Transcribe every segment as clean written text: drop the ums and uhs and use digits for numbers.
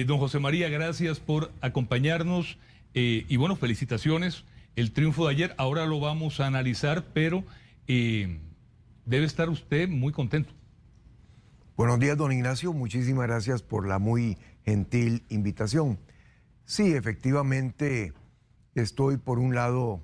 Don José María, gracias por acompañarnos y bueno, felicitaciones. El triunfo de ayer, ahora lo vamos a analizar, pero debe estar usted muy contento. Buenos días, don Ignacio. Muchísimas gracias por la muy gentil invitación. Sí, efectivamente, estoy por un lado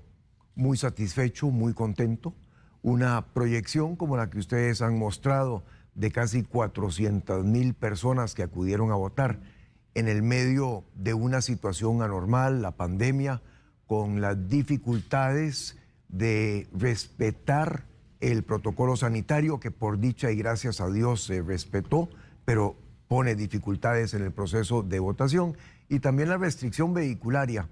muy satisfecho, muy contento. Una proyección como la que ustedes han mostrado de casi 400,000 personas que acudieron a votar en el medio de una situación anormal, la pandemia, con las dificultades de respetar el protocolo sanitario, que por dicha y gracias a Dios se respetó, pero pone dificultades en el proceso de votación, y también la restricción vehicularia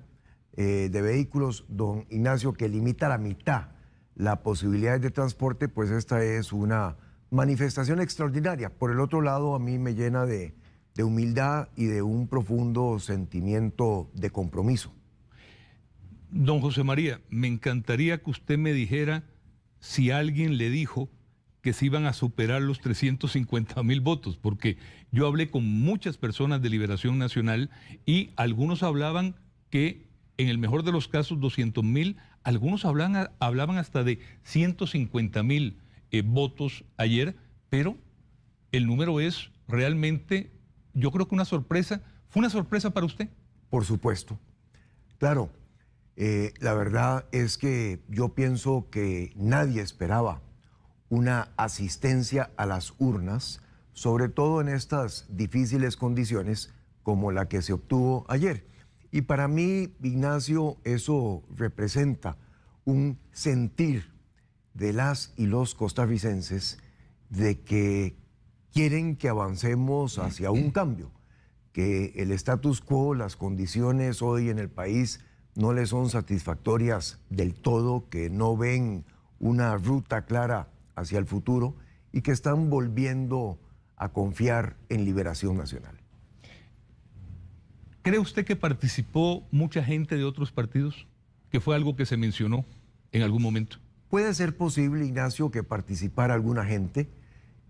de vehículos, don Ignacio, que limita a la mitad las posibilidades de transporte. Pues esta es una manifestación extraordinaria. Por el otro lado, a mí me llena de humildad y de un profundo sentimiento de compromiso. Don José María, me encantaría que usted me dijera si alguien le dijo que se iban a superar los 350,000 votos, porque yo hablé con muchas personas de Liberación Nacional y algunos hablaban que en el mejor de los casos 200,000, algunos hablaban hasta de 150,000 votos ayer, pero el número es realmente, yo creo que una sorpresa. ¿Fue una sorpresa para usted? Por supuesto. Claro, la verdad es que yo pienso que nadie esperaba una asistencia a las urnas, sobre todo en estas difíciles condiciones como la que se obtuvo ayer. Y para mí, Ignacio, eso representa un sentir de las y los costarricenses de que quieren que avancemos hacia un cambio, que el status quo, las condiciones hoy en el país no les son satisfactorias del todo, que no ven una ruta clara hacia el futuro y que están volviendo a confiar en Liberación Nacional. ¿Cree usted que participó mucha gente de otros partidos? ¿Que fue algo que se mencionó en algún momento? Puede ser posible, Ignacio, que participara alguna gente,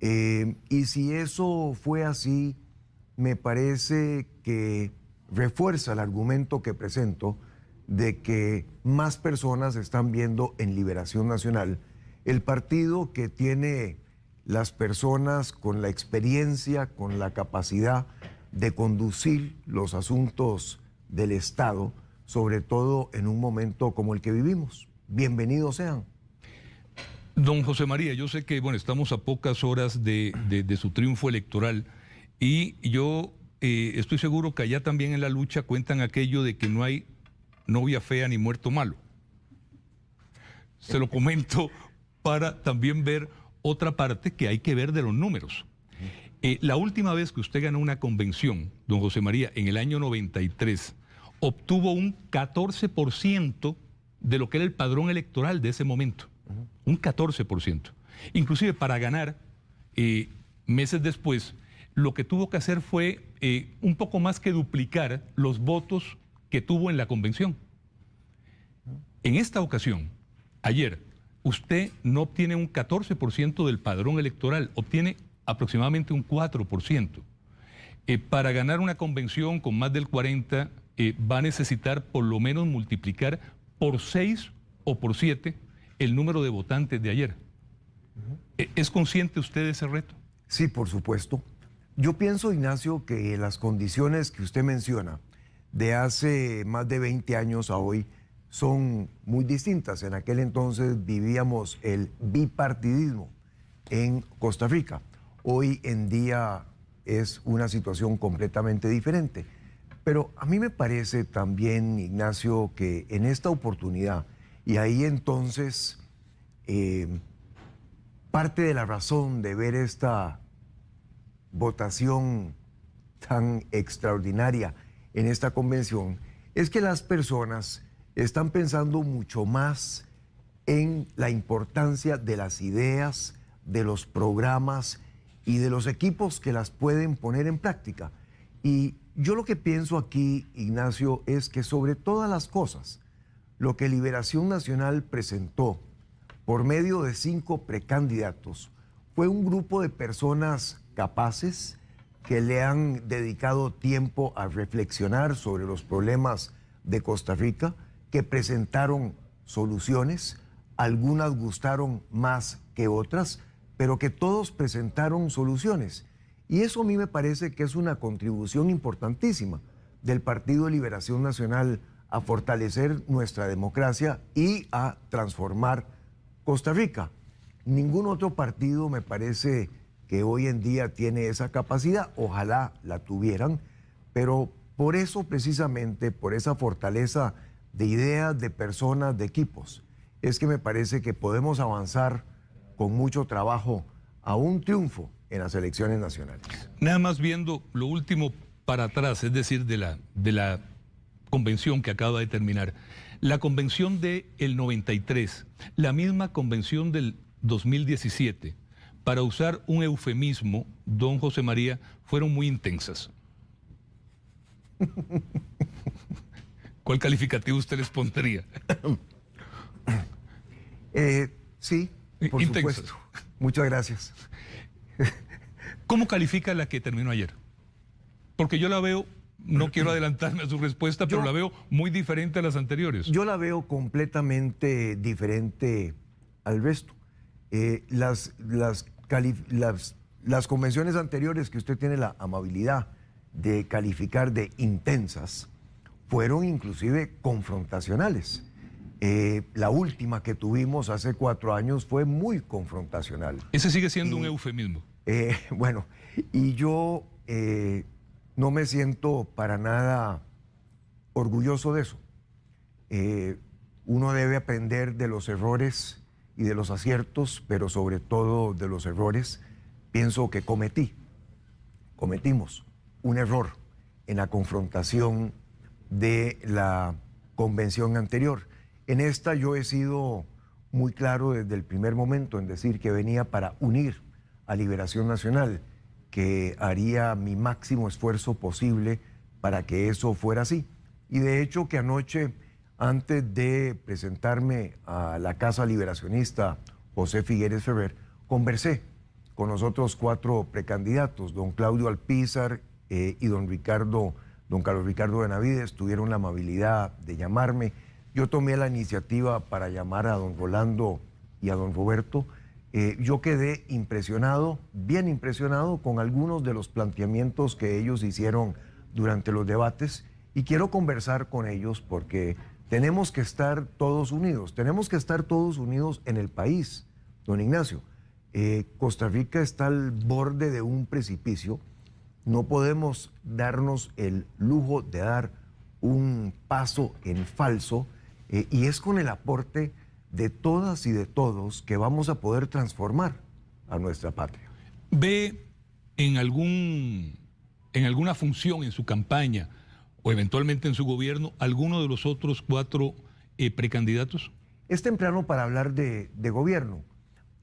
y si eso fue así, me parece que refuerza el argumento que presento de que más personas están viendo en Liberación Nacional el partido que tiene las personas con la experiencia, con la capacidad de conducir los asuntos del Estado, sobre todo en un momento como el que vivimos. Bienvenidos sean. Don José María, yo sé que bueno, estamos a pocas horas de su triunfo electoral y yo estoy seguro que allá también en la lucha cuentan aquello de que no hay novia fea ni muerto malo. Se lo comento para también ver otra parte que hay que ver de los números. La última vez que usted ganó una convención, don José María, en el año 93, obtuvo un 14% de lo que era el padrón electoral de ese momento. Un 14%. Inclusive para ganar, meses después, lo que tuvo que hacer fue un poco más que duplicar los votos que tuvo en la convención. En esta ocasión, ayer, usted no obtiene un 14% del padrón electoral, obtiene aproximadamente un 4%. Para ganar una convención con más del 40%, va a necesitar por lo menos multiplicar por 6 o por 7 el número de votantes de ayer. ¿Es consciente usted de ese reto? Sí, por supuesto. Yo pienso, Ignacio, que las condiciones que usted menciona de hace más de 20 años a hoy son muy distintas. En aquel entonces vivíamos el bipartidismo en Costa Rica. Hoy en día es una situación completamente diferente. Pero a mí me parece también, Ignacio, que en esta oportunidad, y ahí entonces parte de la razón de ver esta votación tan extraordinaria en esta convención, es que las personas están pensando mucho más en la importancia de las ideas, de los programas y de los equipos que las pueden poner en práctica. Y yo lo que pienso aquí, Ignacio, es que sobre todas las cosas, lo que Liberación Nacional presentó por medio de 5 precandidatos fue un grupo de personas capaces, que le han dedicado tiempo a reflexionar sobre los problemas de Costa Rica, que presentaron soluciones, algunas gustaron más que otras, pero que todos presentaron soluciones. Y eso a mí me parece que es una contribución importantísima del Partido de Liberación Nacional a fortalecer nuestra democracia y a transformar Costa Rica. Ningún otro partido me parece que hoy en día tiene esa capacidad, ojalá la tuvieran, pero por eso precisamente, por esa fortaleza de ideas, de personas, de equipos, es que me parece que podemos avanzar con mucho trabajo a un triunfo en las elecciones nacionales. Nada más viendo lo último para atrás, es decir, de la convención que acaba de terminar. La convención del 93, la misma convención del 2017, para usar un eufemismo, don José María, fueron muy intensas. ¿Cuál calificativo usted les pondría? Sí, por intensas. supuesto. Muchas gracias. ¿Cómo califica la que terminó ayer? Porque yo la veo, no quiero adelantarme a su respuesta, pero la veo muy diferente a las anteriores. Yo la veo completamente diferente al resto. Las convenciones anteriores que usted tiene la amabilidad de calificar de intensas fueron inclusive confrontacionales. La última que tuvimos hace 4 años fue muy confrontacional. Ese sigue siendo un eufemismo. Bueno, y yo no me siento para nada orgulloso de eso. Uno debe aprender de los errores y de los aciertos, pero sobre todo de los errores. Pienso que cometimos un error en la confrontación de la convención anterior. En esta yo he sido muy claro desde el primer momento en decir que venía para unir a Liberación Nacional, que haría mi máximo esfuerzo posible para que eso fuera así. Y de hecho que anoche, antes de presentarme a la Casa Liberacionista José Figueres Ferrer, conversé con los otros 4 precandidatos, don Claudio Alpizar y don Carlos Ricardo Benavides, tuvieron la amabilidad de llamarme. Yo tomé la iniciativa para llamar a don Rolando y a don Roberto. Yo quedé impresionado, bien impresionado, con algunos de los planteamientos que ellos hicieron durante los debates, y quiero conversar con ellos porque tenemos que estar todos unidos en el país, don Ignacio. Costa Rica está al borde de un precipicio. No podemos darnos el lujo de dar un paso en falso, y es con el aporte de todas y de todos que vamos a poder transformar a nuestra patria. ¿Ve en alguna función en su campaña o eventualmente en su gobierno alguno de los otros 4 precandidatos? Es temprano para hablar de gobierno.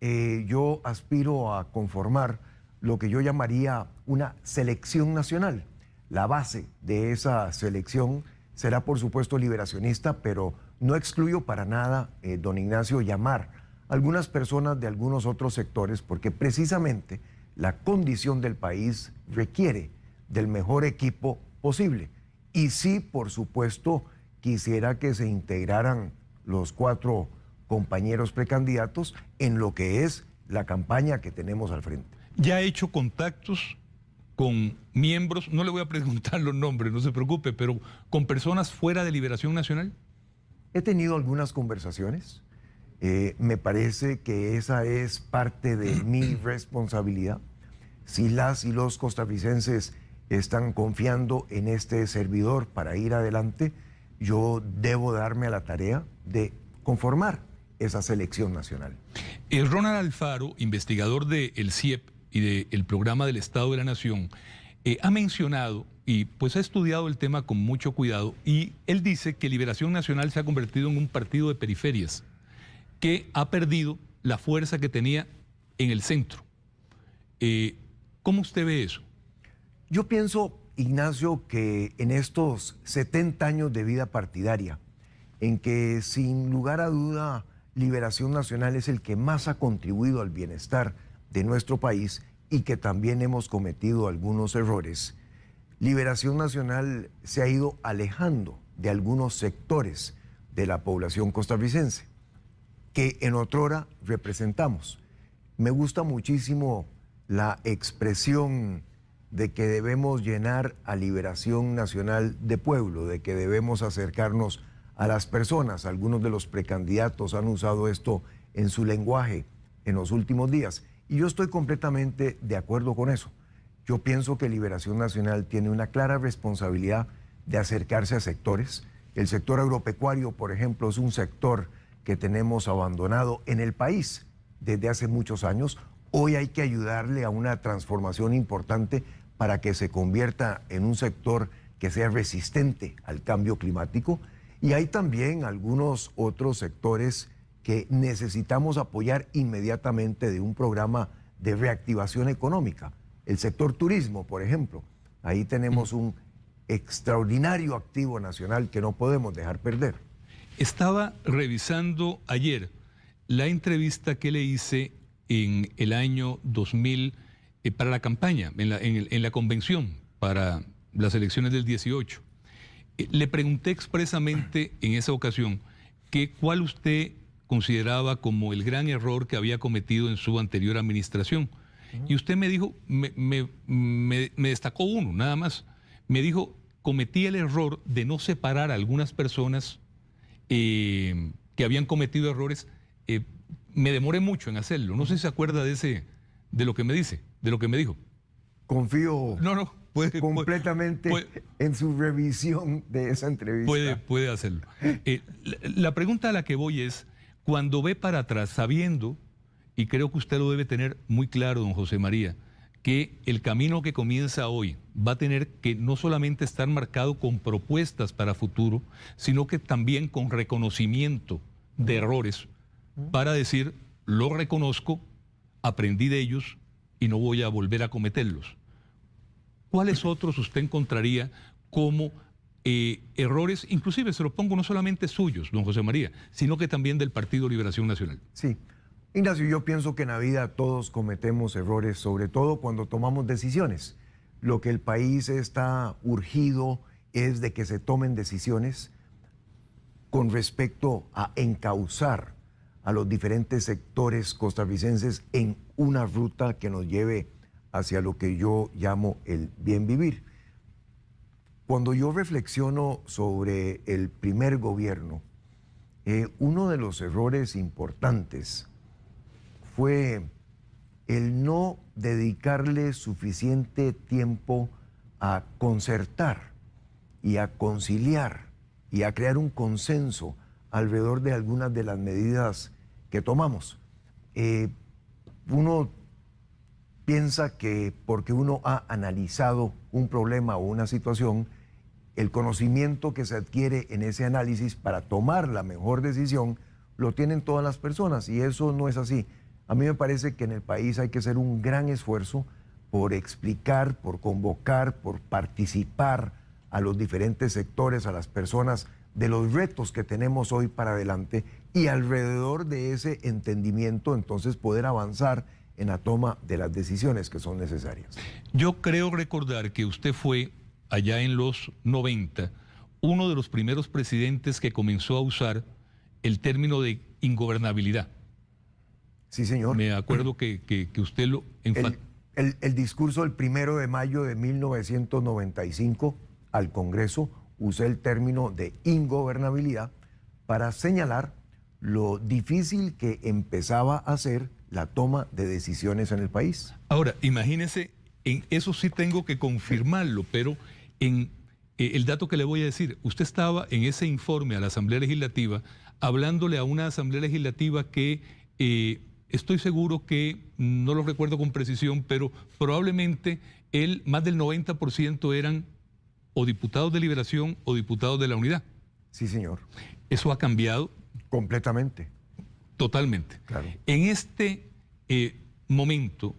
Yo aspiro a conformar lo que yo llamaría una selección nacional. La base de esa selección será, por supuesto, liberacionista, pero no excluyo para nada, don Ignacio, llamar a algunas personas de algunos otros sectores, porque precisamente la condición del país requiere del mejor equipo posible. Y sí, por supuesto, quisiera que se integraran los 4 compañeros precandidatos en lo que es la campaña que tenemos al frente. ¿Ya ha hecho contactos con miembros, no le voy a preguntar los nombres, no se preocupe, pero con personas fuera de Liberación Nacional? He tenido algunas conversaciones. Me parece que esa es parte de mi responsabilidad. Si las y los costarricenses están confiando en este servidor para ir adelante, yo debo darme a la tarea de conformar esa selección nacional. Ronald Alfaro, investigador del CIEP y del Programa del Estado de la Nación, ha mencionado y pues ha estudiado el tema con mucho cuidado, y él dice que Liberación Nacional se ha convertido en un partido de periferias, que ha perdido la fuerza que tenía en el centro. ¿Cómo usted ve eso? Yo pienso, Ignacio, que en estos 70 años de vida partidaria, en que sin lugar a duda Liberación Nacional es el que más ha contribuido al bienestar de nuestro país, y que también hemos cometido algunos errores, Liberación Nacional se ha ido alejando de algunos sectores de la población costarricense que en otrora representamos. Me gusta muchísimo la expresión de que debemos llenar a Liberación Nacional de pueblo, de que debemos acercarnos a las personas. Algunos de los precandidatos han usado esto en su lenguaje en los últimos días y yo estoy completamente de acuerdo con eso. Yo pienso que Liberación Nacional tiene una clara responsabilidad de acercarse a sectores. El sector agropecuario, por ejemplo, es un sector que tenemos abandonado en el país desde hace muchos años. Hoy hay que ayudarle a una transformación importante para que se convierta en un sector que sea resistente al cambio climático. Y hay también algunos otros sectores que necesitamos apoyar inmediatamente de un programa de reactivación económica. El sector turismo, por ejemplo. Ahí tenemos un extraordinario activo nacional que no podemos dejar perder. Estaba revisando ayer la entrevista que le hice en el año 2000 para la campaña, en la convención para las elecciones del 18. Le pregunté expresamente en esa ocasión que cuál usted consideraba como el gran error que había cometido en su anterior administración. Y usted me dijo, me destacó uno, nada más. Me dijo, cometí el error de no separar a algunas personas que habían cometido errores. Me demoré mucho en hacerlo. No sé si se acuerda de lo que me dice, de lo que me dijo. Confío completamente puede, en su revisión de esa entrevista. Puede hacerlo. La pregunta a la que voy es, cuando ve para atrás, sabiendo, y creo que usted lo debe tener muy claro, don José María, que el camino que comienza hoy va a tener que no solamente estar marcado con propuestas para futuro, sino que también con reconocimiento de errores para decir, lo reconozco, aprendí de ellos y no voy a volver a cometerlos. ¿Cuáles otros usted encontraría como errores, inclusive se lo pongo no solamente suyos, don José María, sino que también del Partido Liberación Nacional? Sí. Ignacio, yo pienso que en la vida todos cometemos errores, sobre todo cuando tomamos decisiones. Lo que el país está urgido es de que se tomen decisiones con respecto a encauzar a los diferentes sectores costarricenses en una ruta que nos lleve hacia lo que yo llamo el bien vivir. Cuando yo reflexiono sobre el primer gobierno, uno de los errores importantes fue el no dedicarle suficiente tiempo a concertar y a conciliar y a crear un consenso alrededor de algunas de las medidas que tomamos. Uno piensa que porque uno ha analizado un problema o una situación, el conocimiento que se adquiere en ese análisis para tomar la mejor decisión lo tienen todas las personas y eso no es así. A mí me parece que en el país hay que hacer un gran esfuerzo por explicar, por convocar, por participar a los diferentes sectores, a las personas, de los retos que tenemos hoy para adelante y alrededor de ese entendimiento entonces poder avanzar en la toma de las decisiones que son necesarias. Yo creo recordar que usted fue, allá en los 90, uno de los primeros presidentes que comenzó a usar el término de ingobernabilidad. Sí, señor. Me acuerdo que usted lo enfatizó. El discurso del 1 de mayo de 1995 al Congreso usé el término de ingobernabilidad para señalar lo difícil que empezaba a ser la toma de decisiones en el país. Ahora, imagínese, en eso sí tengo que confirmarlo, pero en el dato que le voy a decir, usted estaba en ese informe a la Asamblea Legislativa hablándole a una Asamblea Legislativa que estoy seguro que, no lo recuerdo con precisión, pero probablemente más del 90% eran o diputados de Liberación o diputados de la Unidad. Sí, señor. ¿Eso ha cambiado? Completamente. Totalmente. Claro. En este momento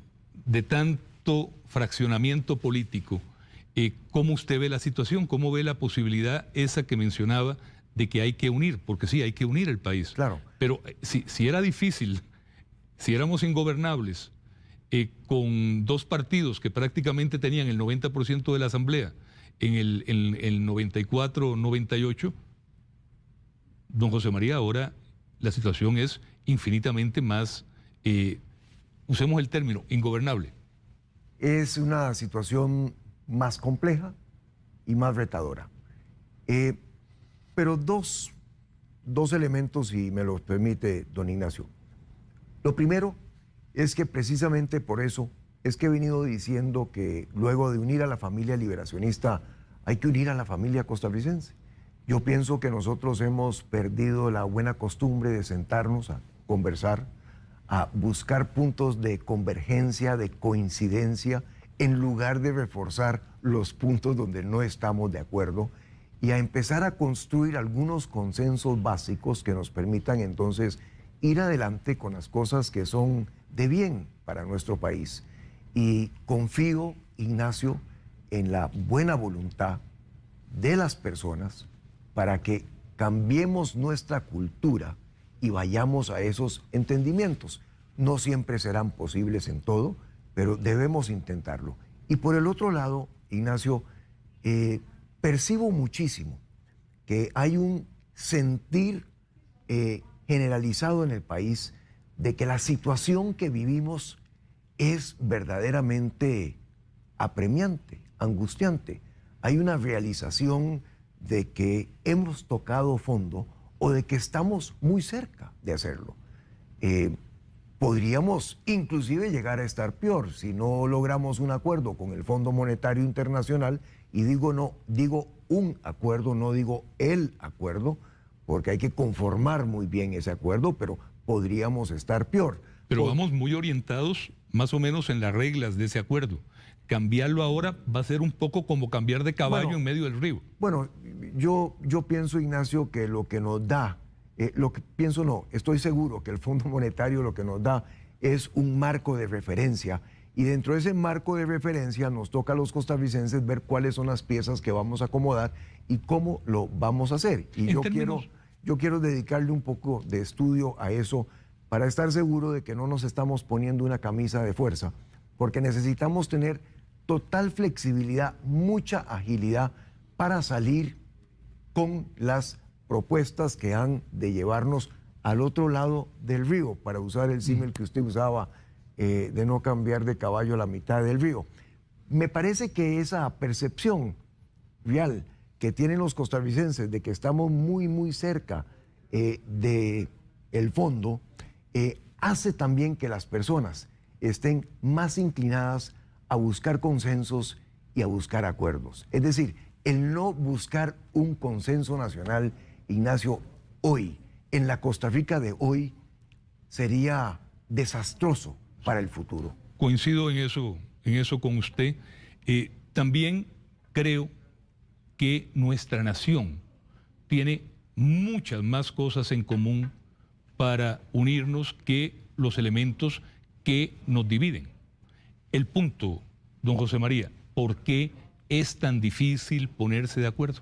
de tanto fraccionamiento político, ¿cómo usted ve la situación? ¿Cómo ve la posibilidad esa que mencionaba de que hay que unir? Porque sí, hay que unir el país. Claro. Pero si era difícil, si éramos ingobernables, con dos partidos que prácticamente tenían el 90% de la Asamblea en el 94-98, don José María, ahora la situación es infinitamente más, usemos el término, ingobernable. Es una situación más compleja y más retadora. Pero dos elementos, si me los permite, don Ignacio. Lo primero es que precisamente por eso es que he venido diciendo que luego de unir a la familia liberacionista hay que unir a la familia costarricense. Yo pienso que nosotros hemos perdido la buena costumbre de sentarnos a conversar, a buscar puntos de convergencia, de coincidencia, en lugar de reforzar los puntos donde no estamos de acuerdo y a empezar a construir algunos consensos básicos que nos permitan entonces ir adelante con las cosas que son de bien para nuestro país. Y confío, Ignacio, en la buena voluntad de las personas para que cambiemos nuestra cultura y vayamos a esos entendimientos. No siempre serán posibles en todo, pero debemos intentarlo. Y por el otro lado, Ignacio, percibo muchísimo que hay un sentir generalizado en el país de que la situación que vivimos es verdaderamente apremiante, angustiante. Hay una realización de que hemos tocado fondo o de que estamos muy cerca de hacerlo. Podríamos inclusive llegar a estar peor si no logramos un acuerdo con el Fondo Monetario Internacional, y digo un acuerdo, no digo el acuerdo, porque hay que conformar muy bien ese acuerdo, pero podríamos estar peor. Pero vamos muy orientados más o menos en las reglas de ese acuerdo. Cambiarlo ahora va a ser un poco como cambiar de caballo en medio del río. Bueno, yo pienso, Ignacio, que lo que nos da, estoy seguro que el Fondo Monetario lo que nos da es un marco de referencia, y dentro de ese marco de referencia nos toca a los costarricenses ver cuáles son las piezas que vamos a acomodar y cómo lo vamos a hacer. Y yo quiero dedicarle un poco de estudio a eso para estar seguro de que no nos estamos poniendo una camisa de fuerza, porque necesitamos tener total flexibilidad, mucha agilidad para salir con las propuestas que han de llevarnos al otro lado del río, para usar el símil que usted usaba, de no cambiar de caballo a la mitad del río. Me parece que esa percepción real que tienen los costarricenses de que estamos muy, muy cerca del fondo, hace también que las personas estén más inclinadas a buscar consensos y a buscar acuerdos. Es decir, el no buscar un consenso nacional, Ignacio, hoy, en la Costa Rica de hoy, sería desastroso para el futuro. Coincido en eso con usted. También creo que nuestra nación tiene muchas más cosas en común para unirnos que los elementos que nos dividen. El punto, don José María, ¿por qué es tan difícil ponerse de acuerdo?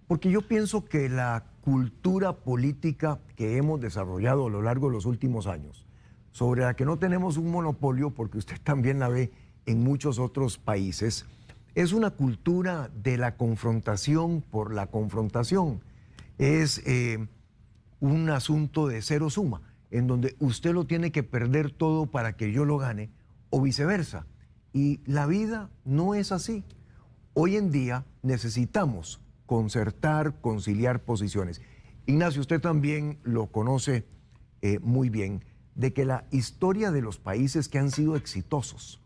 Porque yo pienso que la cultura política que hemos desarrollado a lo largo de los últimos años, sobre la que no tenemos un monopolio, porque usted también la ve en muchos otros países, es una cultura de la confrontación por la confrontación. Es un asunto de cero suma, en donde usted lo tiene que perder todo para que yo lo gane, o viceversa. Y la vida no es así. Hoy en día necesitamos concertar, conciliar posiciones. Ignacio, usted también lo conoce muy bien, de que la historia de los países que han sido exitosos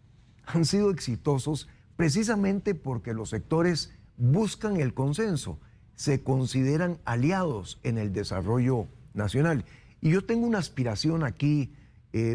precisamente porque los sectores buscan el consenso, se consideran aliados en el desarrollo nacional. Y yo tengo una aspiración aquí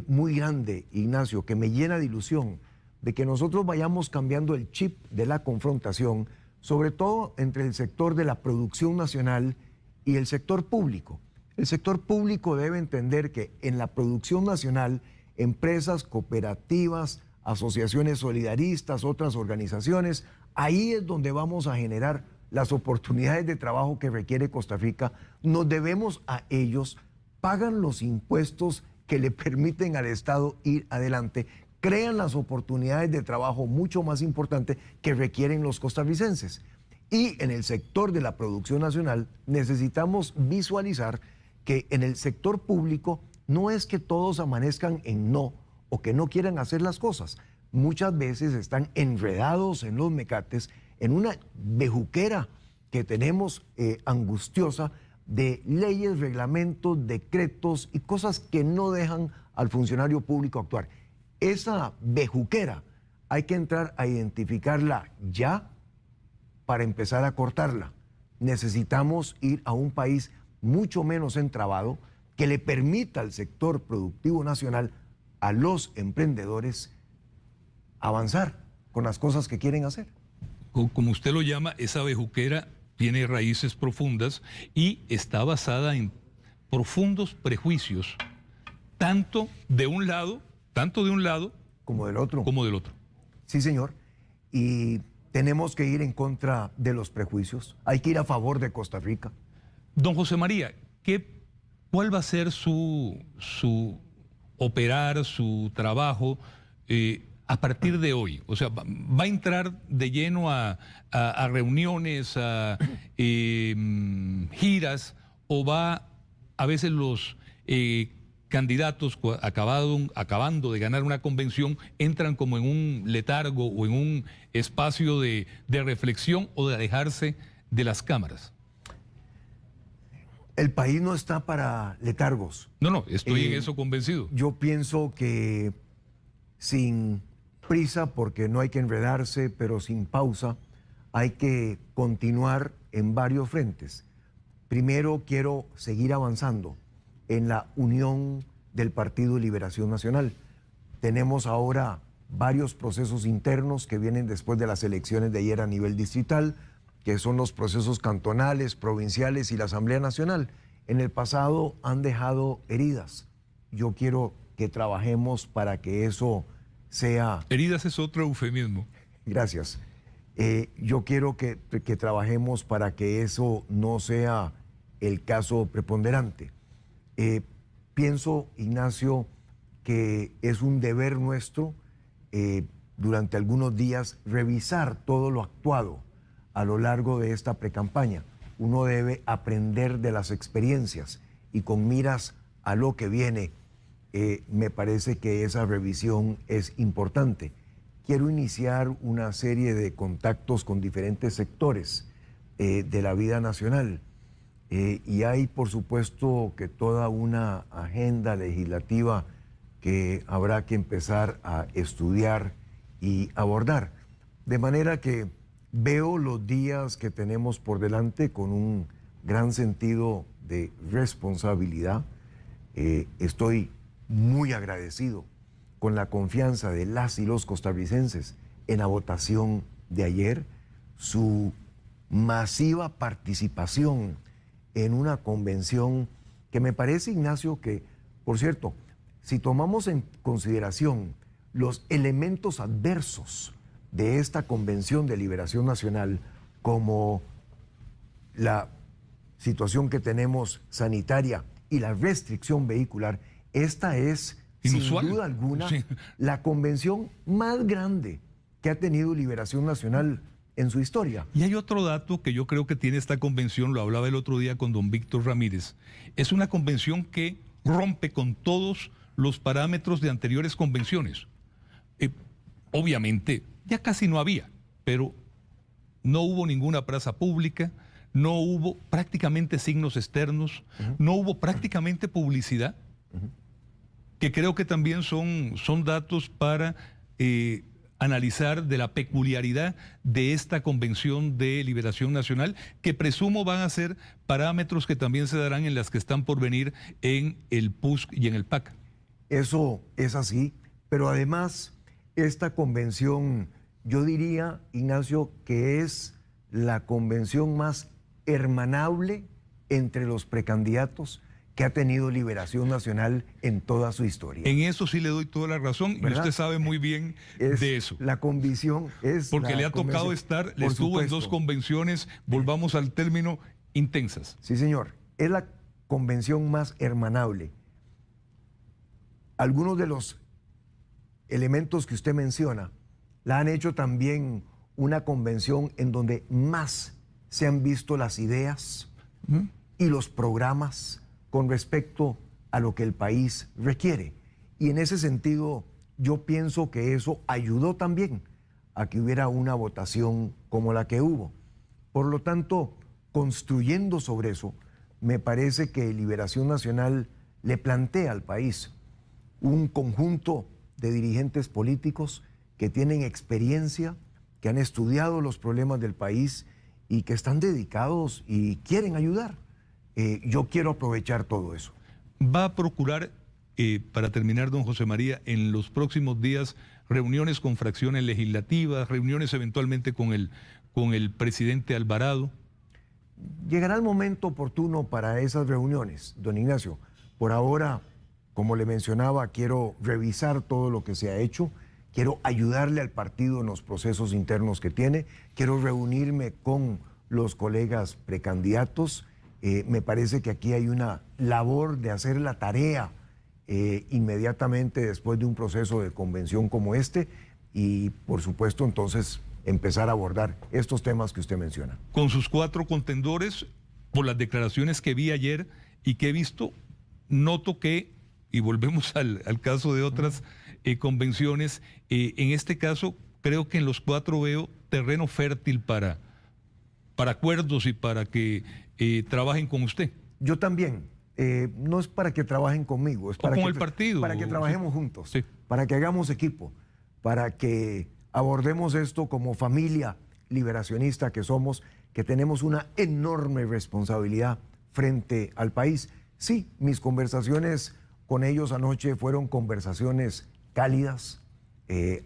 muy grande, Ignacio, que me llena de ilusión, de que nosotros vayamos cambiando el chip de la confrontación, sobre todo entre el sector de la producción nacional y el sector público. El sector público debe entender que en la producción nacional, empresas, cooperativas, asociaciones solidaristas, otras organizaciones, ahí es donde vamos a generar las oportunidades de trabajo que requiere Costa Rica. Nos debemos a ellos, pagan los impuestos que le permiten al Estado ir adelante, crean las oportunidades de trabajo mucho más importantes que requieren los costarricenses. Y en el sector de la producción nacional necesitamos visualizar que en el sector público no es que todos amanezcan en no o que no quieran hacer las cosas. Muchas veces están enredados en los mecates, en una bejuquera que tenemos angustiosa de leyes, reglamentos, decretos y cosas que no dejan al funcionario público actuar. Esa bejuquera hay que entrar a identificarla ya para empezar a cortarla. Necesitamos ir a un país mucho menos entrabado que le permita al sector productivo nacional, a los emprendedores, avanzar con las cosas que quieren hacer. Como usted lo llama, esa bejuquera tiene raíces profundas y está basada en profundos prejuicios, tanto de un lado como del otro. como del otro. Sí, señor. Y tenemos que ir en contra de los prejuicios. Hay que ir a favor de Costa Rica. Don José María, ¿cuál va a ser su operar, su trabajo a partir de hoy? O sea, ¿va a entrar de lleno a reuniones, a giras, o va a veces los candidatos acabando de ganar una convención entran como en un letargo o en un espacio de reflexión o de alejarse de las cámaras? El país no está para letargos. No, estoy en eso convencido. Yo pienso que sin prisa, porque no hay que enredarse, pero sin pausa, hay que continuar en varios frentes. Primero, quiero seguir avanzando en la unión del Partido de Liberación Nacional. Tenemos ahora varios procesos internos que vienen después de las elecciones de ayer a nivel distrital, que son los procesos cantonales, provinciales y la Asamblea Nacional. En el pasado han dejado heridas. Yo quiero que trabajemos para que eso sea... Heridas es otro eufemismo. Gracias. Yo quiero que trabajemos para que eso no sea el caso preponderante. Pienso, Ignacio, que es un deber nuestro durante algunos días revisar todo lo actuado a lo largo de esta precampaña. Uno debe aprender de las experiencias y con miras a lo que viene, me parece que esa revisión es importante. Quiero iniciar una serie de contactos con diferentes sectores de la vida nacional y hay, por supuesto, que toda una agenda legislativa que habrá que empezar a estudiar y abordar. De manera que veo los días que tenemos por delante con un gran sentido de responsabilidad. Estoy muy agradecido con la confianza de las y los costarricenses en la votación de ayer, su masiva participación en una convención que me parece, Ignacio, que, por cierto, si tomamos en consideración los elementos adversos de esta Convención de Liberación Nacional, como la situación que tenemos sanitaria y la restricción vehicular, esta es, inusual, sin duda alguna, sí, la convención más grande que ha tenido Liberación Nacional en su historia. Y hay otro dato que yo creo que tiene esta convención, lo hablaba el otro día con don Víctor Ramírez, es una convención que rompe con todos los parámetros de anteriores convenciones. Obviamente, ya casi no había, pero no hubo ninguna plaza pública, no hubo prácticamente signos externos, no hubo prácticamente publicidad, que creo que también son datos para analizar de la peculiaridad de esta Convención de Liberación Nacional, que presumo van a ser parámetros que también se darán en las que están por venir en el PUSC y en el PAC. Eso es así, pero además esta convención, yo diría, Ignacio, que es la convención más hermanable entre los precandidatos que ha tenido Liberación Nacional en toda su historia. En eso sí le doy toda la razón, ¿verdad? Y usted sabe muy bien de eso. La convicción es... Porque le ha tocado estar, le estuvo en dos convenciones, volvamos al término, intensas. Sí, señor. Es la convención más hermanable. Algunos de los elementos que usted menciona, la han hecho también una convención en donde más se han visto las ideas y los programas con respecto a lo que el país requiere. Y en ese sentido, yo pienso que eso ayudó también a que hubiera una votación como la que hubo. Por lo tanto, construyendo sobre eso, me parece que Liberación Nacional le plantea al país un conjunto de dirigentes políticos que tienen experiencia, que han estudiado los problemas del país y que están dedicados y quieren ayudar. Yo quiero aprovechar todo eso. ¿Va a procurar, para terminar, don José María, en los próximos días reuniones con fracciones legislativas, reuniones eventualmente con el presidente Alvarado? Llegará el momento oportuno para esas reuniones, don Ignacio. Por ahora, como le mencionaba, quiero revisar todo lo que se ha hecho, quiero ayudarle al partido en los procesos internos que tiene, quiero reunirme con los colegas precandidatos. Me parece que aquí hay una labor de hacer la tarea inmediatamente después de un proceso de convención como este y, por supuesto, entonces empezar a abordar estos temas que usted menciona. Con sus 4 contendores, por las declaraciones que vi ayer y que he visto, noto que, y volvemos al caso de otras convenciones, en este caso creo que en los 4 veo terreno fértil para acuerdos y para que trabajen con usted. Yo también. No es para que trabajen conmigo, es para con que, el partido. Para que trabajemos juntos, sí, para que hagamos equipo, para que abordemos esto como familia liberacionista que somos, que tenemos una enorme responsabilidad frente al país. Sí, mis conversaciones con ellos anoche fueron conversaciones cálidas,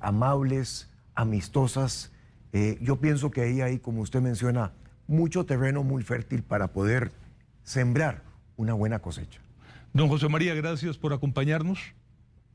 amables, amistosas. Yo pienso que ahí hay, como usted menciona, mucho terreno muy fértil para poder sembrar una buena cosecha. Don José María, gracias por acompañarnos.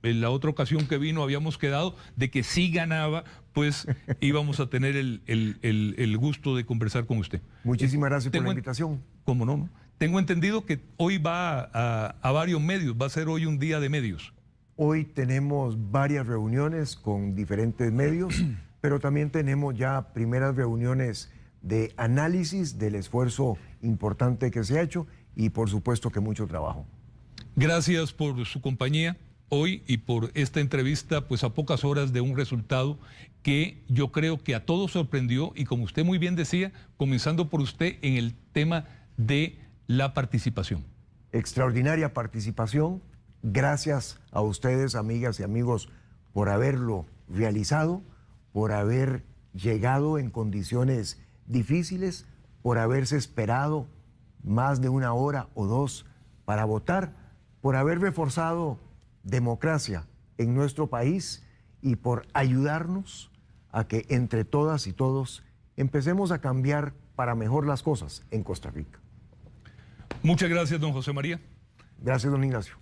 En la otra ocasión que vino habíamos quedado de que si ganaba, pues íbamos a tener el gusto de conversar con usted. Muchísimas gracias por la invitación. ¿Cómo no? Tengo entendido que hoy va a varios medios, va a ser hoy un día de medios. Hoy tenemos varias reuniones con diferentes medios, pero también tenemos ya primeras reuniones de análisis del esfuerzo importante que se ha hecho y por supuesto que mucho trabajo. Gracias por su compañía hoy y por esta entrevista, pues a pocas horas de un resultado que yo creo que a todos sorprendió y, como usted muy bien decía, comenzando por usted en el tema de la participación. Extraordinaria participación. Gracias a ustedes, amigas y amigos, por haberlo realizado, por haber llegado en condiciones difíciles, por haberse esperado más de 1 hora o 2 para votar, por haber reforzado democracia en nuestro país y por ayudarnos a que entre todas y todos empecemos a cambiar para mejor las cosas en Costa Rica. Muchas gracias, don José María. Gracias, don Ignacio.